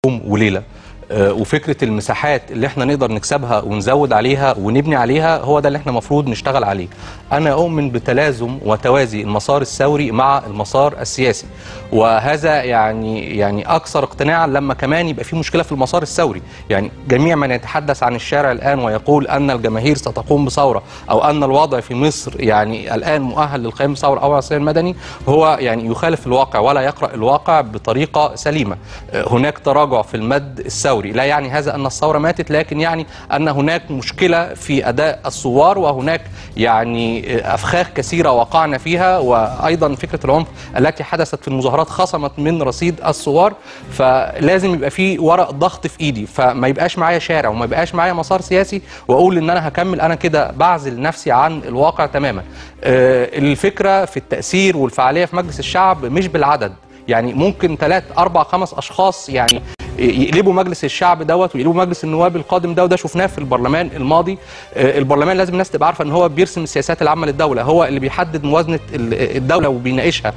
يوم وليلة. وفكرة المساحات اللي احنا نقدر نكسبها ونزود عليها ونبني عليها هو ده اللي احنا المفروض نشتغل عليه. أنا أؤمن بتلازم وتوازي المسار الثوري مع المسار السياسي، وهذا يعني أكثر اقتناعا لما كمان يبقى في مشكلة في المسار الثوري. يعني جميع من يتحدث عن الشارع الآن ويقول أن الجماهير ستقوم بثورة أو أن الوضع في مصر يعني الآن مؤهل للقيام بثورة أو عصيان مدني، هو يعني يخالف الواقع ولا يقرأ الواقع بطريقة سليمة. هناك تراجع في المد الثوري، لا يعني هذا أن الثورة ماتت، لكن يعني أن هناك مشكلة في أداء الثوار، وهناك يعني أفخاخ كثيرة وقعنا فيها، وأيضا فكرة العنف التي حدثت في المظاهرات خصمت من رصيد الثوار. فلازم يبقى في ورق ضغط في إيدي، فما يبقاش معايا شارع وما يبقاش معايا مسار سياسي وأقول إن أنا هكمل، أنا كده بعزل نفسي عن الواقع تماما. الفكرة في التأثير والفعالية في مجلس الشعب مش بالعدد، يعني ممكن 3 4 5 أشخاص يعني يقلبوا مجلس الشعب دوت ويقلبوا مجلس النواب القادم ده، وده شفناه في البرلمان الماضي. البرلمان لازم الناس تبقى عارفه ان هو بيرسم السياسات العامه للدوله، هو اللي بيحدد موازنه الدوله وبيناقشها،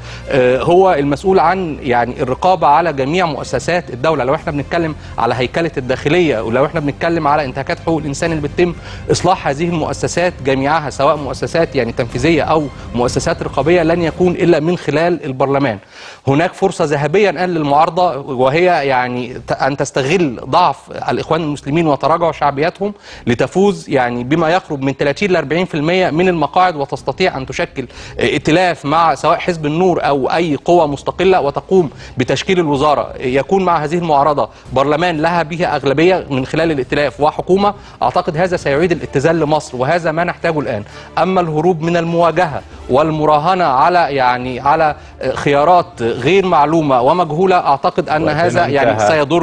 هو المسؤول عن يعني الرقابه على جميع مؤسسات الدوله. لو احنا بنتكلم على هيكله الداخليه، ولو احنا بنتكلم على انتهاكات حقوق الانسان اللي بتتم، اصلاح هذه المؤسسات جميعها سواء مؤسسات يعني تنفيذيه او مؤسسات رقابيه لن يكون الا من خلال البرلمان. هناك فرصه ذهبيه الان للمعارضه، وهي يعني أن تستغل ضعف الإخوان المسلمين وتراجع شعبيتهم لتفوز يعني بما يقرب من 30 ل 40% من المقاعد، وتستطيع أن تشكل ائتلاف مع سواء حزب النور أو أي قوة مستقلة وتقوم بتشكيل الوزارة. يكون مع هذه المعارضة برلمان لها به أغلبية من خلال الائتلاف وحكومة. أعتقد هذا سيعيد الاتزان لمصر، وهذا ما نحتاجه الآن. أما الهروب من المواجهة والمراهنة على خيارات غير معلومة ومجهولة، أعتقد أن هذا يعني سيضر